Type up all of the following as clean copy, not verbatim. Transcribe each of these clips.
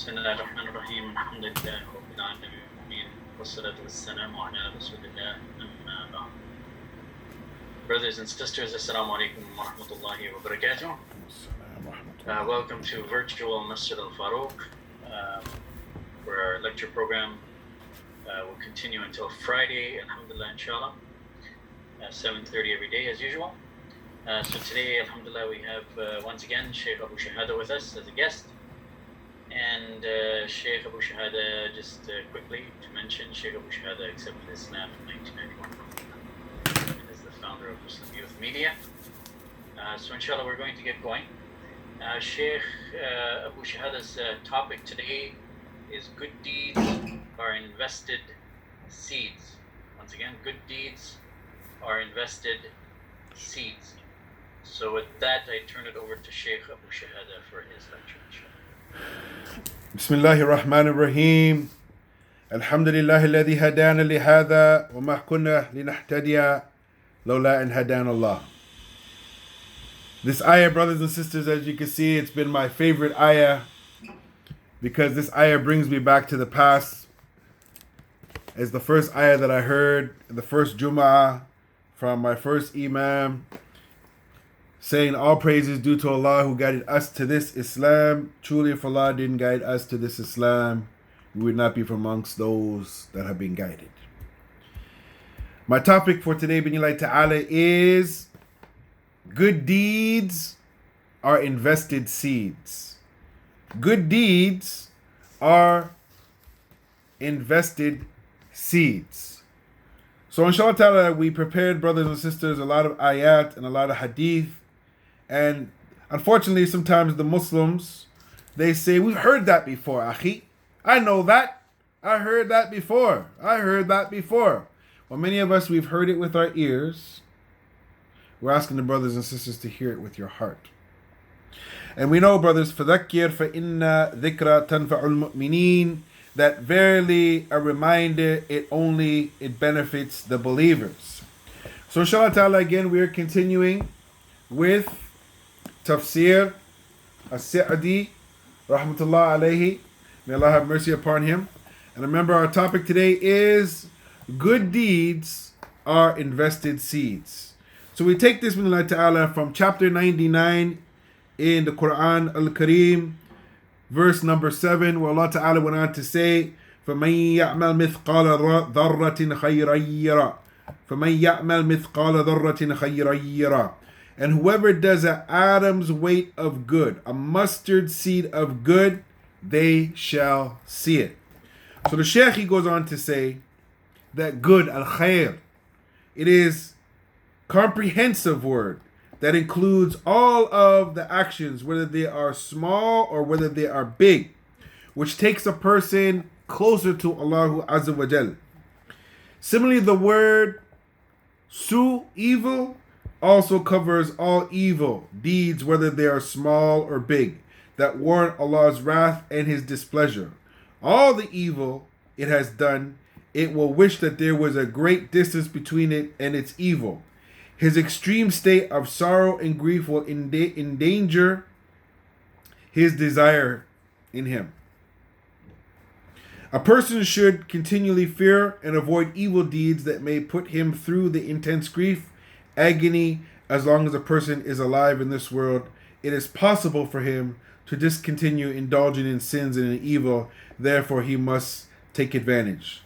بسم الله الرحمن الرحيم الحمد لله رب العالمين والصلاة والسلام على رسول الله أما بعد. Brothers and sisters, Assalamu alaikum wa rahmatullahi wa barakatuh. Welcome to virtual Masjid al-Faruq, where our lecture program will continue until Friday, alhamdulillah, inshallah, 7:30 every day as usual. So today, alhamdulillah, we have once again Sheikh Abu Shahada with us as a guest. And Sheikh Abu Shahada, just quickly to mention, Sheikh Abu Shahada accepted Islam in 1991 and is the founder of Muslim Youth Media. So inshallah, we're going to get going. Sheikh Abu Shahada's topic today is good deeds are invested seeds. Once again, good deeds are invested seeds. So with that, I turn it over to Sheikh Abu Shahada for his lecture, inshallah. بسم الله الرحمن الرحيم الحمد لله الذي هدانا لهذا وما كنا لنهتدي لولا أن هدانا الله. This ayah, brothers and sisters, as you can see, it's been my favorite ayah because this ayah brings me back to the past. It's the first ayah that I heard in the first Jum'ah from my first Imam, saying all praise is due to Allah who guided us to this Islam. Truly, if Allah didn't guide us to this Islam, we would not be from amongst those that have been guided. My topic for today, Bismillah Ta'ala, is good deeds are invested seeds. Good deeds are invested seeds. So inshallah ta'ala, we prepared, brothers and sisters, a lot of ayat and a lot of hadith. And unfortunately, sometimes the Muslims, they say, we've heard that before, akhi. I know that. I heard that before. Well, many of us, we've heard it with our ears. We're asking the brothers and sisters to hear it with your heart. And we know, brothers, فَذَكِّرْ فَإِنَّ ذِكْرَ تَنْفَعُ الْمُؤْمِنِينَ, that verily a reminder, it benefits the believers. So inshallah ta'ala, again, we are continuing with Tafsir As-Sa'di, rahmatullah alayhi. May Allah have mercy upon him. And remember, our topic today is good deeds are invested seeds. So we take this, bismillah ta'ala, from chapter 99 in the Quran Al-Kareem, verse number 7, where Allah ta'ala went on to say, فَمَنْ يَعْمَلْ مِثْقَالَ ذَرَّةٍ خَيْرًا يَرَهُ فَمَنْ يَعْمَلْ مِثْقَالَ ذَرَّةٍ خَيْرًا يَرَهُ. And whoever does an atom's weight of good, a mustard seed of good, they shall see it. So the Shaykh, he goes on to say that good, al-khair, it is comprehensive word that includes all of the actions, whether they are small or whether they are big, which takes a person closer to Allah Azza wa Jal. Similarly, the word su, evil, also covers all evil deeds, whether they are small or big, that warrant Allah's wrath and His displeasure. All the evil it has done, it will wish that there was a great distance between it and its evil. His extreme state of sorrow and grief will endanger his desire in him. A person should continually fear and avoid evil deeds that may put him through the intense grief, agony. As long as a person is alive in this world, it is possible for him to discontinue indulging in sins and in evil. Therefore, he must take advantage.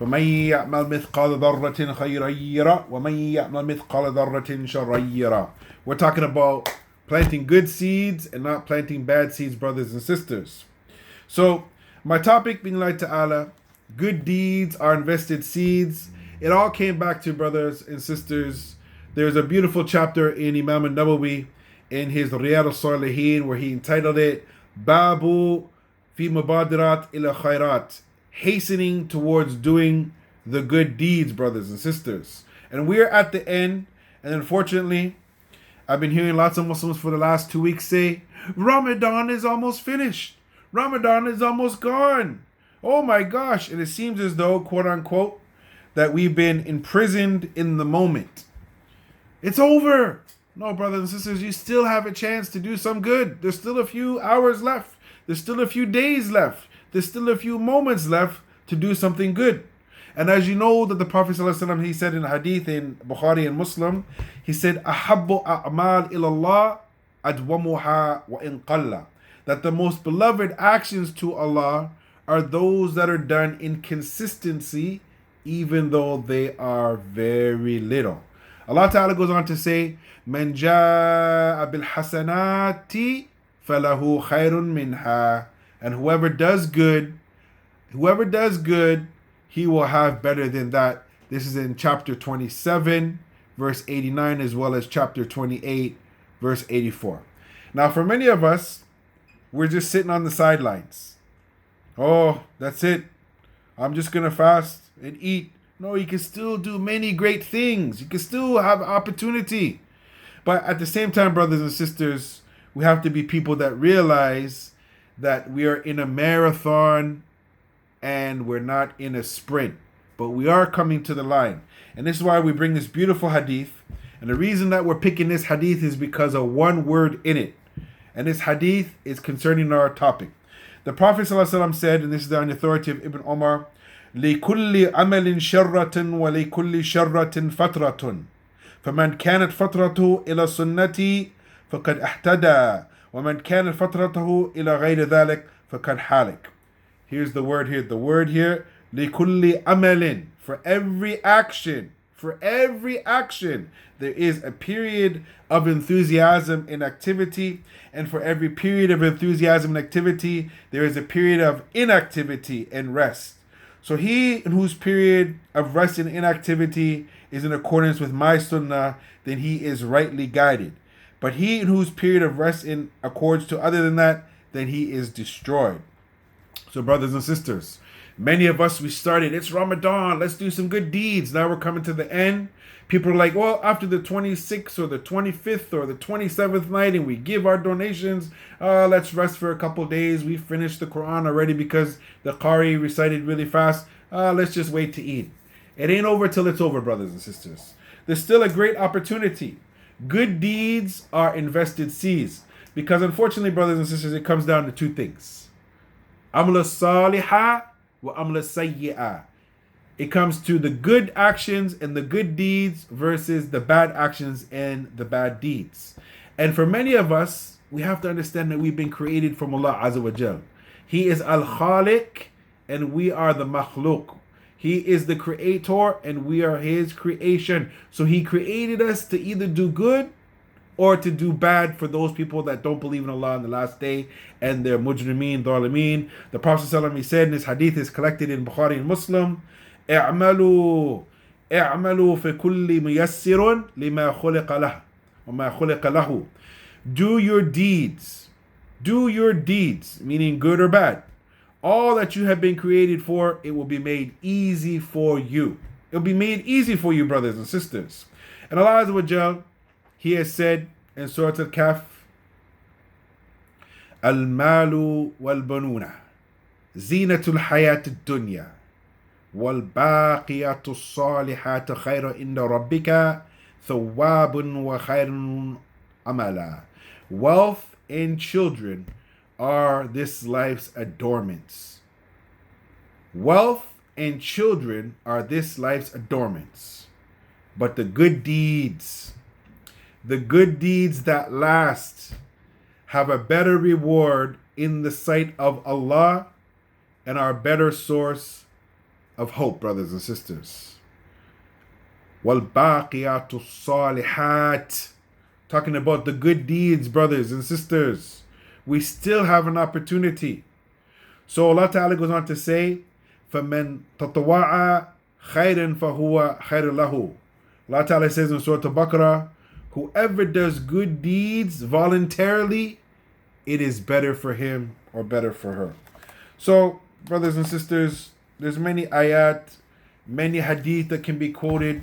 فَمَنْ يَعْمَلْ مِثْقَالَ ذَرَّةٍ خَيْرًا يَرَهُ وَمَنْ يَعْمَلْ مِثْقَالَ ذَرَّةٍ شَرًّا يَرَهُ. We're talking about planting good seeds and not planting bad seeds, brothers and sisters. So, my topic, bismillah ta'ala, good deeds are invested seeds. It all came back to, brothers and sisters, there's a beautiful chapter in Imam al-Nawawi in his Riyad al-Salihin where he entitled it Babu fi Mubadirat ila Khairat, hastening towards doing the good deeds, brothers and sisters. And we're at the end, and unfortunately, I've been hearing lots of Muslims for the last 2 weeks say, Ramadan is almost finished. Ramadan is almost gone. Oh my gosh. And it seems as though, quote unquote, that we've been imprisoned in the moment. It's over. No, brothers and sisters, you still have a chance to do some good. There's still a few hours left. There's still a few days left. There's still a few moments left to do something good. And as you know that the Prophet ﷺ, he said in hadith in Bukhari and Muslim, he said, أَحَبُّ أَعْمَالِ إِلَى اللَّهِ أَدْوَمُهَا وَإِنْ قَلَّ. That the most beloved actions to Allah are those that are done in consistency, even though they are very little. Allah Ta'ala goes on to say, مَنْ جَاءَ بِالْحَسَنَاتِ فَلَهُ خَيْرٌ مِنْهَا. And whoever does good, he will have better than that. This is in chapter 27, verse 89, as well as chapter 28, verse 84. Now, for many of us, we're just sitting on the sidelines. Oh, that's it. I'm just going to fast and eat. No, you can still do many great things. You can still have opportunity. But at the same time, brothers and sisters, we have to be people that realize that we are in a marathon and we're not in a sprint, but we are coming to the line. And this is why we bring this beautiful hadith. And the reason that we're picking this hadith is because of one word in it. And this hadith is concerning our topic. The Prophet ﷺ said, and this is on the authority of Ibn Umar, لِكُلِّ عَمَلٍ شَرَّةٍ وَلِكُلِّ شَرَّةٍ فَتْرَةٌ فَمَنْ كَانَتْ فَتْرَتُهُ إِلَى السُنَّةِ فَقَدْ اهْتَدَى وَمَنْ كَانَتْ فَتْرَتُهُ إِلَى غَيْرِ ذَلِكَ فَقَدْ حَالِكَ. Here's the word here. The word here, لِكُلِّ عَمَلٍ. For every action, there is a period of enthusiasm and activity. And for every period of enthusiasm and activity, there is a period of inactivity and rest. So he in whose period of rest and inactivity is in accordance with my sunnah, then he is rightly guided. But he in whose period of rest in accords to other than that, then he is destroyed. So brothers and sisters, many of us, we started, it's Ramadan, let's do some good deeds. Now we're coming to the end. People are like, well, after the 26th or the 25th or the 27th night and we give our donations, let's rest for a couple days. We finished the Quran already because the Qari recited really fast. Let's just wait to eat. It ain't over till it's over, brothers and sisters. There's still a great opportunity. Good deeds are invested seeds. Because unfortunately, brothers and sisters, it comes down to two things. Amla salihah wa amla sayyi'ah. It comes to the good actions and the good deeds versus the bad actions and the bad deeds. And for many of us, we have to understand that we've been created from Allah Azza wa Jal. He is Al-Khaliq and we are the Makhluq. He is the creator and we are his creation. So he created us to either do good or to do bad for those people that don't believe in Allah on the last day and they're mujrimeen, dhalimeen. The Prophet ﷺ, he said, and this hadith is collected in Bukhari and Muslim, اعملوا في كل ميسر لما خلق له وما خلق له. Do your deeds, meaning good or bad. All that you have been created for, it will be made easy for you. It will be made easy for you, brothers and sisters. And Allah Azza wa Jal, he has said in Surah Al-Kahf, Al-malu wal-banuna zinatul hayat ad-dunya wal-baqiyatu as-salihatu khayru inda rabbika thawabun wa khayrun amala. Wealth and children are this life's adornments. Wealth and children are this life's adornments. But the good deeds that last, have a better reward in the sight of Allah and are a better source of hope, brothers and sisters. وَالْبَاقِيَاتُ الصَّالِحَاتِ. Talking about the good deeds, brothers and sisters. We still have an opportunity. So Allah Ta'ala goes on to say, فَمَنْ تَطَوَعَ خَيْرًا فَهُوَ خَيْرٌ لَهُ. Allah Ta'ala says in Surah Al-Baqarah, whoever does good deeds voluntarily, it is better for him or better for her. So, brothers and sisters, there's many ayat, many hadith that can be quoted.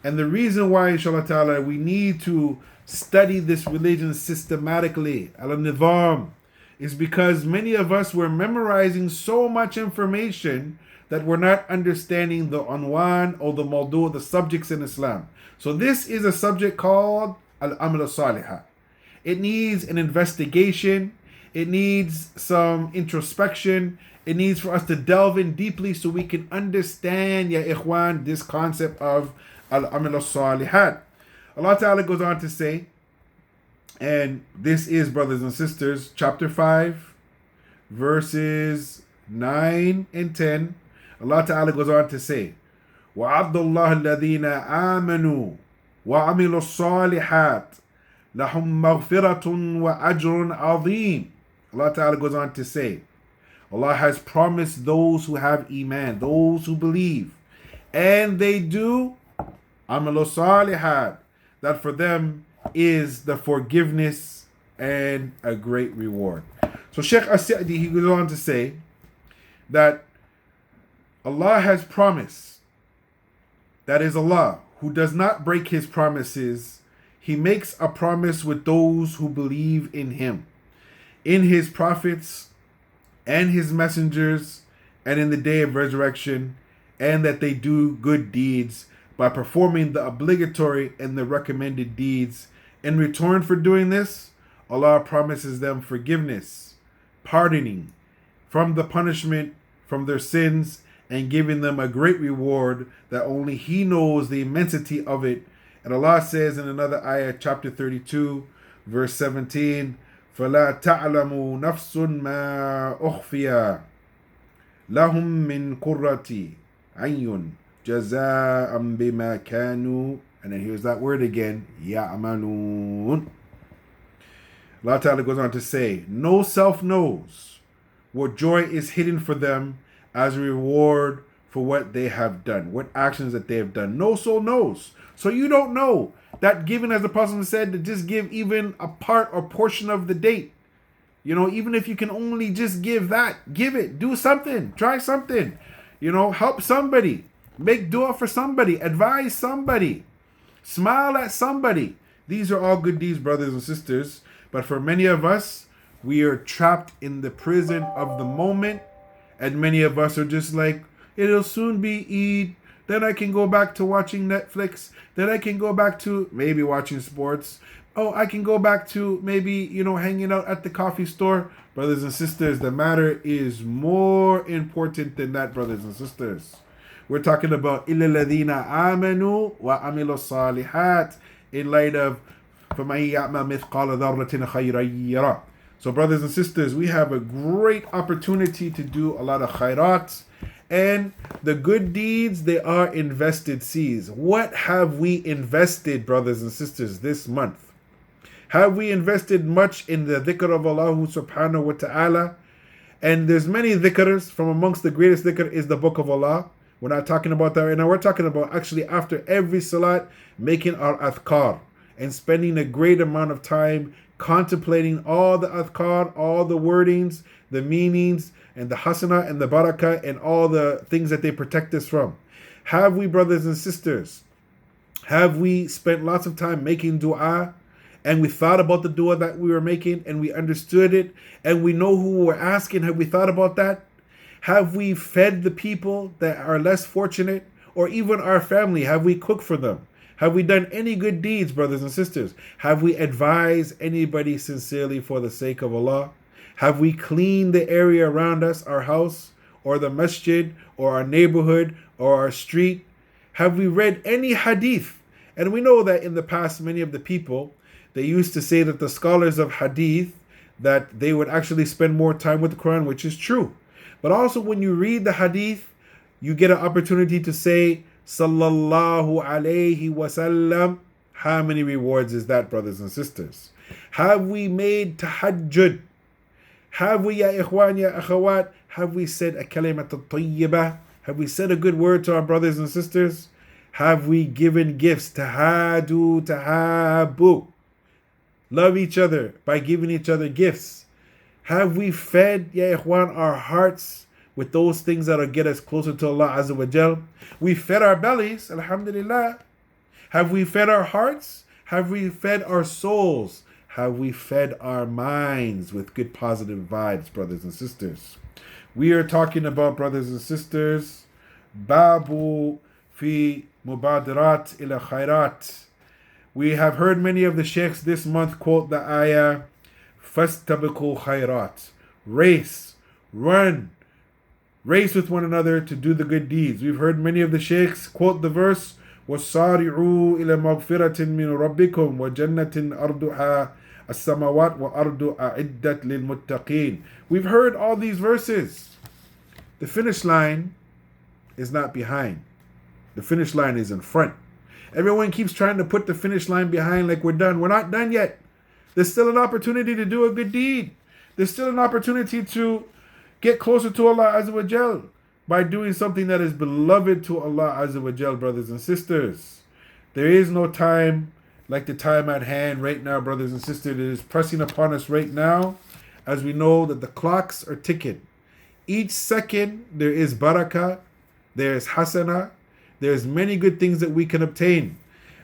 And the reason why, inshallah ta'ala, we need to study this religion systematically, al-nizam, is because many of us were memorizing so much information that we're not understanding the unwan or the mawdu, the subjects in Islam. So this is a subject called al-amal al-salihah. It needs an investigation. It needs some introspection. It needs for us to delve in deeply so we can understand, ya ikhwan, this concept of al-amal al-salihat. Allah Ta'ala goes on to say, and this is, brothers and sisters, chapter 5, verses 9 and 10. Allah Ta'ala goes on to say, وَعَبْدُ اللَّهِ الَّذِينَ آمَنُوا وَعَمِلُوا الصَّالِحَاتِ لَهُمْ مَغْفِرَةٌ وَأَجْرٌ عَظِيمٌ. Allah Ta'ala goes on to say, Allah has promised those who have iman, those who believe, and they do amalu salihat, that for them is the forgiveness and a great reward. So Sheikh As-Sa'di, he goes on to say that Allah has promised, that is Allah, who does not break his promises. He makes a promise with those who believe in him, in his prophets, and his messengers, and in the day of resurrection, and that they do good deeds by performing the obligatory and the recommended deeds. In return for doing this, Allah promises them forgiveness, pardoning from the punishment from their sins, and giving them a great reward that only He knows the immensity of it. And Allah says in another ayah, chapter 32, verse 17, فَلَا تَعْلَمُ نَفْسٌ مَا أُخْفِيَ لَهُم مِّن قُرَّةِ عَيْنٍ جَزَاءً بِمَا كَانُوا, and then here's that word again, يَعْمَلُونَ. Allah Ta'ala goes on to say, no self knows what joy is hidden for them as a reward for what they have done, what actions that they have done. No soul knows. So you don't know that giving, as the Prophet said, to just give even a part or portion of the date. You know, even if you can only just give that, give it. Do something. Try something. You know, help somebody. Make dua for somebody. Advise somebody. Smile at somebody. These are all good deeds, brothers and sisters. But for many of us, we are trapped in the prison of the moment. And many of us are just like, it'll soon be Eid. Then I can go back to watching Netflix. Then I can go back to maybe watching sports. Oh, I can go back to maybe, you know, hanging out at the coffee store. Brothers and sisters, the matter is more important than that, brothers and sisters. We're talking about إِلَّا الَّذِينَ آمَنُوا وَعَمِلُوا الصَّالِحَاتِ in light of فَمَن يَعْمَلْ مِثْقَالَ ذَرَّةٍ خَيْرًا يَرَهُ. So brothers and sisters, we have a great opportunity to do a lot of khairat. And the good deeds, they are invested seeds. What have we invested, brothers and sisters, this month? Have we invested much in the dhikr of Allah subhanahu wa ta'ala? And there's many dhikrs. From amongst the greatest dhikr is the book of Allah. We're not talking about that right now. We're talking about actually after every salat, making our adhkar and spending a great amount of time contemplating all the adhkar, all the wordings, the meanings, and the hasana and the barakah, and all the things that they protect us from. Have we, brothers and sisters, have we spent lots of time making dua, and we thought about the dua that we were making, and we understood it, and we know who we're asking? Have we thought about that? Have we fed the people that are less fortunate, or even our family? Have we cooked for them? Have we done any good deeds, brothers and sisters? Have we advised anybody sincerely for the sake of Allah? Have we cleaned the area around us, our house, or the masjid, or our neighborhood, or our street? Have we read any hadith? And we know that in the past, many of the people, they used to say that the scholars of hadith, that they would actually spend more time with the Quran, which is true. But also when you read the hadith, you get an opportunity to say, Sallallahu alayhi wasallam. How many rewards is that, brothers and sisters? Have we made tahajjud? Have we, ya ikhwan, ya akhawat, have we said a kalimat al-tayyibah? Have we said a good word to our brothers and sisters? Have we given gifts? Tahadu, tahabu. Love each other by giving each other gifts. Have we fed, ya ikhwan, our hearts with those things that will get us closer to Allah Azza wa Jal? We fed our bellies, alhamdulillah. Have we fed our hearts? Have we fed our souls? Have we fed our minds with good positive vibes, brothers and sisters? We are talking about, brothers and sisters, Babu fi mubadirat ila khairat. We have heard many of the sheikhs this month quote the ayah, فَاسْتَبِقُوا خَيْرَاتٍ. Race, run, race with one another to do the good deeds. We've heard many of the sheikhs quote the verse, وَصَارِعُوا إِلَى مَغْفِرَةٍ مِّن رَبِّكُمْ وَجَنَّةٍ أَرْضُهَا السَّمَوَاتُ وَأَرْضُ أَعِدَّتْ لِلْمُتَّقِينَ. We've heard all these verses. The finish line is not behind. The finish line is in front. Everyone keeps trying to put the finish line behind like we're done. We're not done yet. There's still an opportunity to do a good deed. There's still an opportunity to get closer to Allah Azza wa Jal by doing something that is beloved to Allah Azza wa Jal, brothers and sisters. There is no time like the time at hand right now, brothers and sisters. It is pressing upon us right now as we know that the clocks are ticking. Each second there is barakah, there is hasana, there's many good things that we can obtain.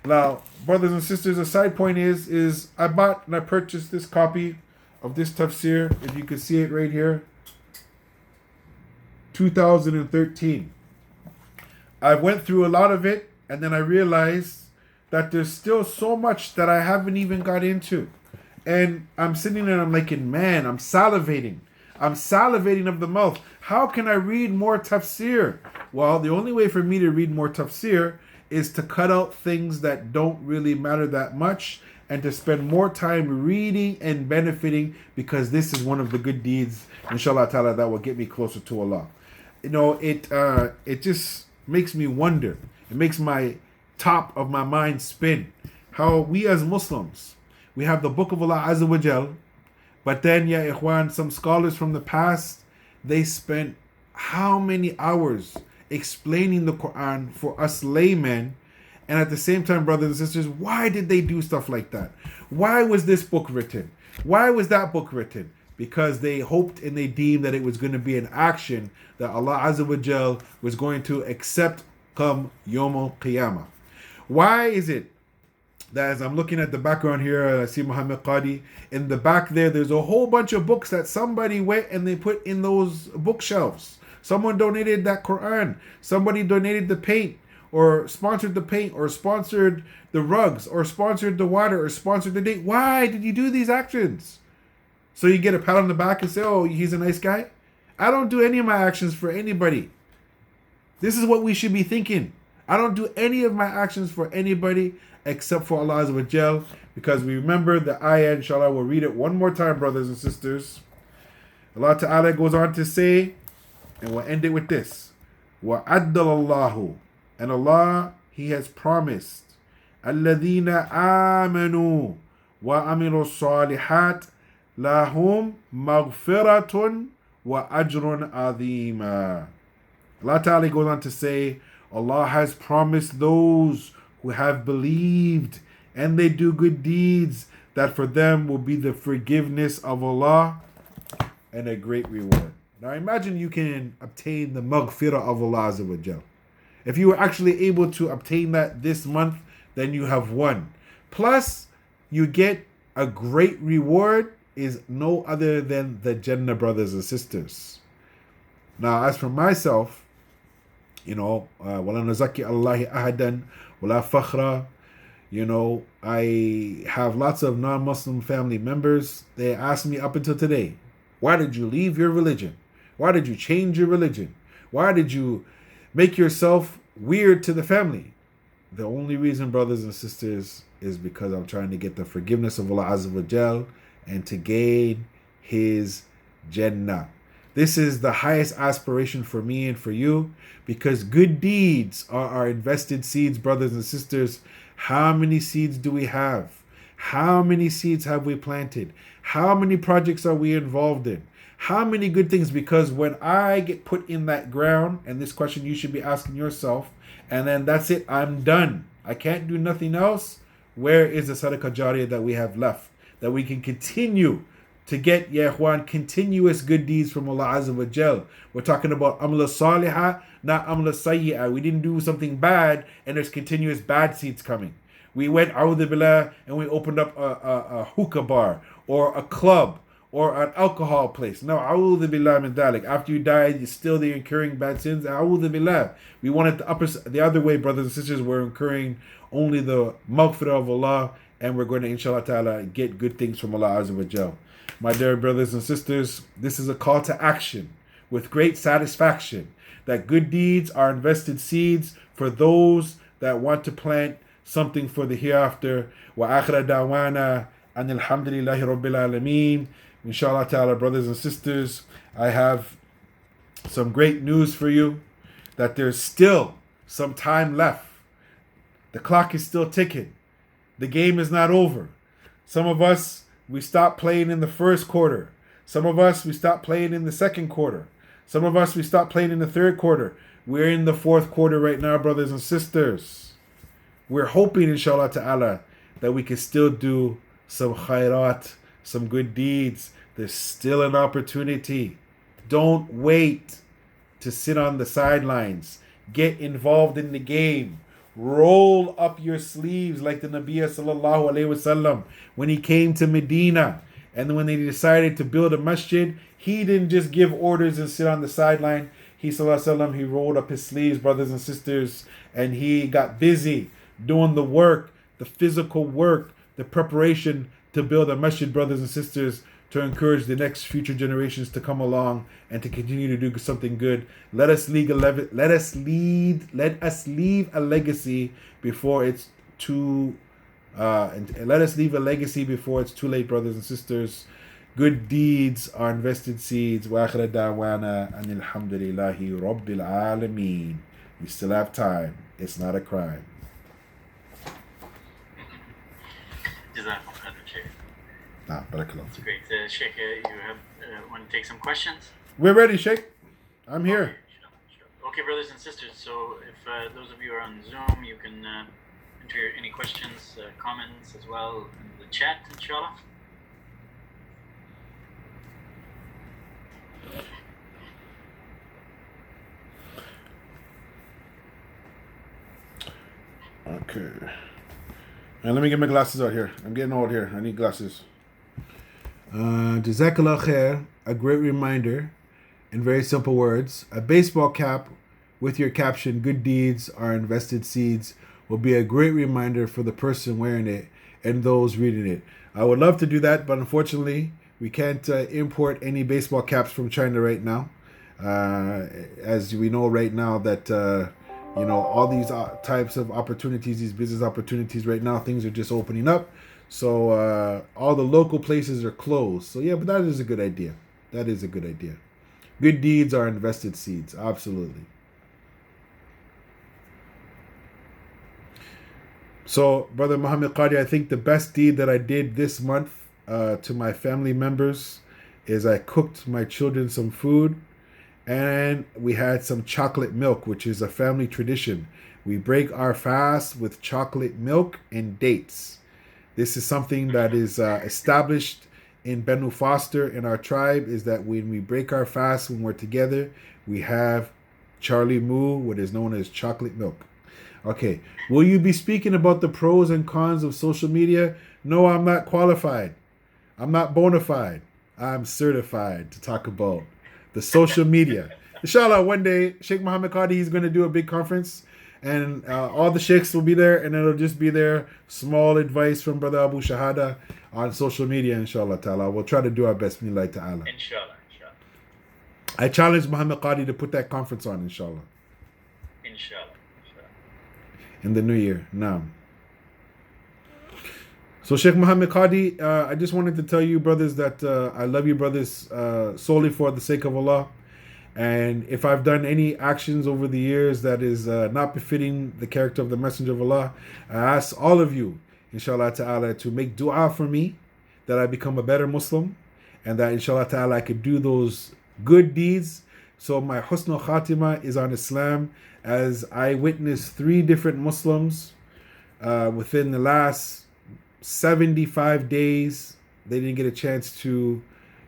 Now, brothers and sisters, a side point is I bought and I purchased this copy of this tafsir, if you can see it right here, 2013. I went through a lot of it, and then I realized that there's still so much that I haven't even got into. And I'm sitting there and I'm like, man, I'm salivating. I'm salivating of the mouth. How can I read more tafsir? Well, the only way for me to read more tafsir is to cut out things that don't really matter that much and to spend more time reading and benefiting, because this is one of the good deeds, inshallah ta'ala, that will get me closer to Allah. You know, it just makes me wonder. It makes my top of my mind spin. How we as Muslims, we have the Book of Allah Azza wa Jal, but then, ya ikhwan, some scholars from the past, they spent how many hours explaining the Quran for us laymen. And at the same time, brothers and sisters, why did they do stuff like that? Why was this book written? Why was that book written? Because they hoped and they deemed that it was going to be an action that Allah Azza wa Jal was going to accept come Yawm al-Qiyamah. Why is it that as I'm looking at the background here, I see Muhammad Qadi, in the back there's a whole bunch of books that somebody went and they put in those bookshelves. Someone donated that Quran. Somebody donated the paint, or sponsored the paint, or sponsored the rugs, or sponsored the water, or sponsored the date. Why did you do these actions? So you get a pat on the back and say, oh, he's a nice guy? I don't do any of my actions for anybody. This is what we should be thinking. I don't do any of my actions for anybody except for Allah Azza wa Jal, because we remember the ayah, inshallah, we'll read it one more time, brothers and sisters. Allah Ta'ala goes on to say, and we'll end it with this, وَعَدَّلَ اللَّهُ, and Allah, He has promised, الَّذِينَ آمَنُوا وَعَمِلُوا الصَّالِحَاتِ لَهُمْ مَغْفِرَةٌ وَأَجْرٌ عَظِيمٌ. Allah Ta'ala goes on to say, Allah has promised those who have believed and they do good deeds that for them will be the forgiveness of Allah and a great reward. Now imagine you can obtain the maghfirah of Allah Azza wa Jal. If you were actually able to obtain that this month, then you have won. Plus, you get a great reward, is no other than the Jannah, brothers and sisters. Now, as for myself, you know, وَلَا نُزَكِّي اللَّهِ أَحَدًا وَلَا فَخْرًا. You know, I have lots of non-Muslim family members. They ask me up until today, why did you leave your religion? Why did you change your religion? Why did you make yourself weird to the family? The only reason, brothers and sisters, is because I'm trying to get the forgiveness of Allah Azza wa Jal and to gain His Jannah. This is the highest aspiration for me and for you, because good deeds are our invested seeds, brothers and sisters. How many seeds do we have? How many seeds have we planted? How many projects are we involved in? How many good things? Because when I get put in that ground, and this question you should be asking yourself, and then that's it, I'm done. I can't do nothing else. Where is the sadaqah jariyah that we have left? That we can continue to get, ya ikhwan, continuous good deeds from Allah Azza wa Jal. We're talking about amla salihah, not amla sayyi'ah. We didn't do something bad and there's continuous bad seeds coming. We went a'udhu billah and we opened up a hookah bar or a club or an alcohol place. No, a'udhu billah min dhalik. After you die, you're still there incurring bad sins. A'udhu billah. We wanted the other way, brothers and sisters. We're incurring only the maghfirah of Allah and we're going to, inshallah ta'ala, get good things from Allah Azza wa Jal. My dear brothers and sisters, this is a call to action with great satisfaction that good deeds are invested seeds for those that want to plant something for the hereafter. Wa akhira da'wana and alhamdulillahi rabbil alameen. Inshallah ta'ala, brothers and sisters, I have some great news for you that there's still some time left. The clock is still ticking. The game is not over. Some of us, we stopped playing in the first quarter. Some of us, we stopped playing in the second quarter. Some of us, we stopped playing in the third quarter. We're in the fourth quarter right now, brothers and sisters. We're hoping, inshallah ta'ala, that we can still do some khairat, some good deeds. There's still an opportunity. Don't wait to sit on the sidelines. Get involved in the game. Roll up your sleeves like the Nabi sallallahu alaihi wasallam when he came to Medina, and when they decided to build a masjid, he didn't just give orders and sit on the sideline. He sallallahu alaihi wasallam, he rolled up his sleeves, brothers and sisters, and he got busy doing the work, the physical work, the preparation to build a masjid, brothers and sisters, to encourage the next future generations to come along and to continue to do something good. Let us leave a legacy before it's too let us leave a legacy before it's too late, brothers and sisters. Good deeds are invested seeds. Wa akhira da'wana and alhamdulillahi rabbil alameen. We still have time. It's not a crime. Barakallah. That's great. Sheikh, you want to take some questions? We're ready, Sheikh. I'm here. Okay, brothers and sisters. So if those of you are on Zoom, you can enter any questions, comments as well in the chat, inshallah. Okay. And let me get my glasses out here. I'm getting old here. I need glasses. Jazakallah khair, a great reminder in very simple words. A baseball cap with your caption, good deeds are invested seeds, will be a great reminder for the person wearing it and those reading it. I would love to do that, but unfortunately, we can't import any baseball caps from China right now. As we know right now that, all these types of opportunities, these business opportunities right now, things are just opening up. So all the local places are closed. So yeah, but that is a good idea. That is a good idea. Good deeds are invested seeds. Absolutely. So, Brother Muhammad Qadi, I think the best deed that I did this month to my family members is I cooked my children some food, and we had some chocolate milk, which is a family tradition. We break our fast with chocolate milk and dates. This is something that is established in Benu Foster in our tribe, is that when we break our fast, when we're together, we have Charlie Moo, what is known as chocolate milk. Okay, will you be speaking about the pros and cons of social media? No, I'm not qualified. I'm not bona fide. I'm certified to talk about the social media. Inshallah, one day, Sheikh Muhammad Qadi is going to do a big conference, and all the sheikhs will be there, and it'll just be there. Small advice from Brother Abu Shahada on social media, inshallah ta'ala. We'll try to do our best, billahi ta'ala. Inshallah. I challenge Muhammad Qadi to put that conference on, inshallah. Inshallah. In the new year. Naam. So Sheikh Muhammad Qadi, I just wanted to tell you, brothers, that I love you, brothers, solely for the sake of Allah. And if I've done any actions over the years that is not befitting the character of the Messenger of Allah, I ask all of you, inshallah ta'ala, to make dua for me, that I become a better Muslim, and that inshallah ta'ala I could do those good deeds. So my husnul khatima is on Islam, as I witnessed 3 different Muslims within the last 75 days. They didn't get a chance to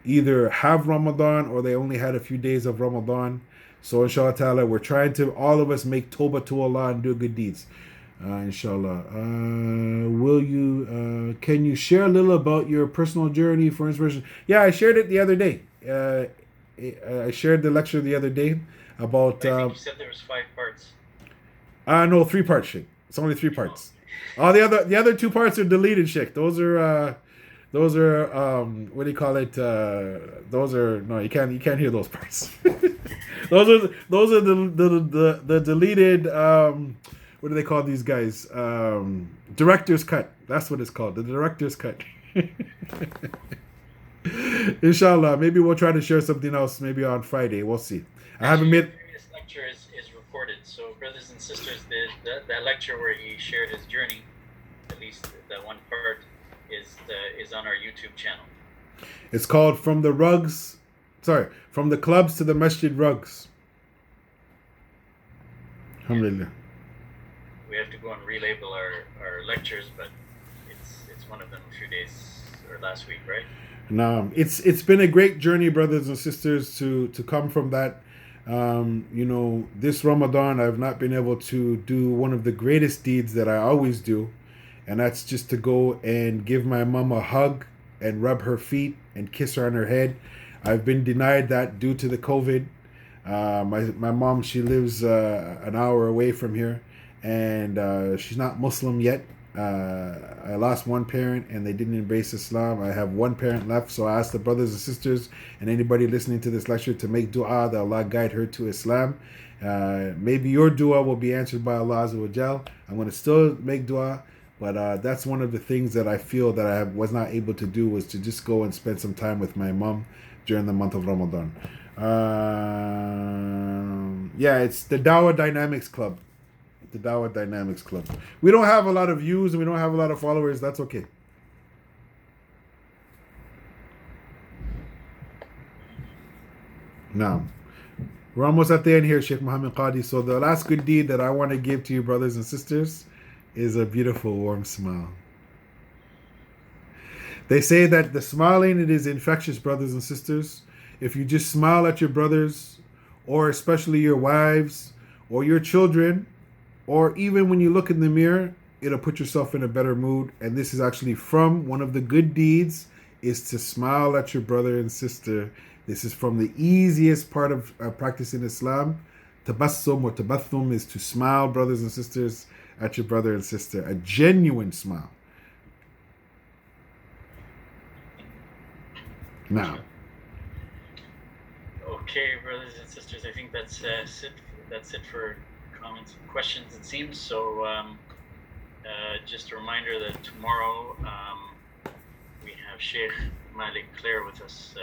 either have Ramadan, or they only had a few days of Ramadan. So inshallah ta'ala, we're trying to, all of us, make tawbah to Allah and do good deeds. Inshallah. Can you share a little about your personal journey for inspiration? Yeah, I shared it the other day. I shared the lecture the other day about... I think you said there was 5 parts. No, 3 parts, Sheikh. It's only 3 parts. All the other two parts are deleted, Sheikh. Those are what do you call it? Those are no, you can't hear those parts. Those are the deleted what do they call these guys? Director's cut. That's what it's called. The director's cut. Inshallah, maybe we'll try to share something else maybe on Friday. We'll see. I haven't Actually, the made previous lecture is recorded. So, brothers and sisters, that lecture where he shared his journey, at least that one part, is on our YouTube channel. it's called From the Rugs. Sorry, From the Clubs to the Masjid Rugs. Alhamdulillah. We have to go and relabel our lectures, but it's one of them a few days or last week, right? No, it's been a great journey, brothers and sisters, to come from that. This Ramadan I've not been able to do one of the greatest deeds that I always do, and that's just to go and give my mom a hug and rub her feet and kiss her on her head. I've been denied that due to the COVID. My mom, she lives an hour away from here, and she's not Muslim yet. I lost one parent and they didn't embrace Islam. I have one parent left, so I ask the brothers and sisters and anybody listening to this lecture to make dua that Allah guide her to Islam. Maybe your dua will be answered by Allah Azza wa Jal. I'm going to still make dua, but that's one of the things that I feel that I was not able to do, was to just go and spend some time with my mom during the month of Ramadan. It's the Dawah Dynamics Club. The Dawah Dynamics Club. We don't have a lot of views and we don't have a lot of followers. That's okay. Now, we're almost at the end here, Sheikh Muhammad Qadi. So the last good deed that I want to give to you, brothers and sisters, is a beautiful, warm smile. They say that the smiling, it is infectious, brothers and sisters. If you just smile at your brothers, or especially your wives, or your children, or even when you look in the mirror, it'll put yourself in a better mood. And this is actually from one of the good deeds, is to smile at your brother and sister. This is from the easiest part of practicing Islam. Tabassum or tabathum is to smile, brothers and sisters, at your brother and sister. A genuine smile. Now. Okay, brothers and sisters, I think that's it. That's it for comments and questions, it seems. So just a reminder that tomorrow we have Sheikh Malik Claire with us,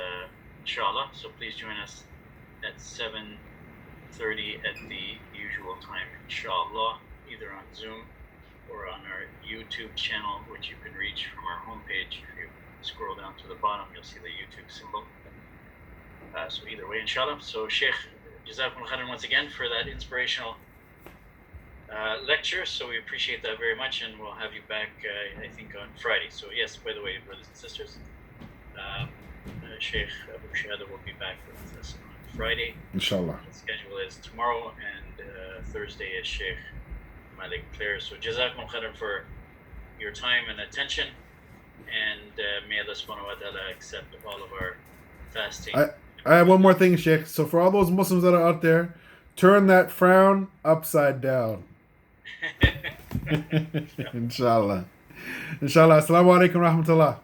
inshallah. So please join us at 7:30 at the usual time, inshallah, either on Zoom or on our YouTube channel, which you can reach from our homepage. If you scroll down to the bottom, you'll see the YouTube symbol. So either way, inshallah. So Sheikh, Jazakum khairan once again for that inspirational lecture. So we appreciate that very much, and we'll have you back, I think, on Friday. So yes, by the way, brothers and sisters, Sheikh Abu Shahada will be back with us on Friday. Inshallah. The schedule is tomorrow, and Thursday is Sheikh Malik Claire. So Jazakum khairan for your time and attention, and may Allah subhanahu wa ta'ala accept all of our fasting. I have one more thing, Sheikh. So for all those Muslims that are out there, turn that frown upside down. Inshallah. Inshallah. Assalamu alaikum rahmatullah.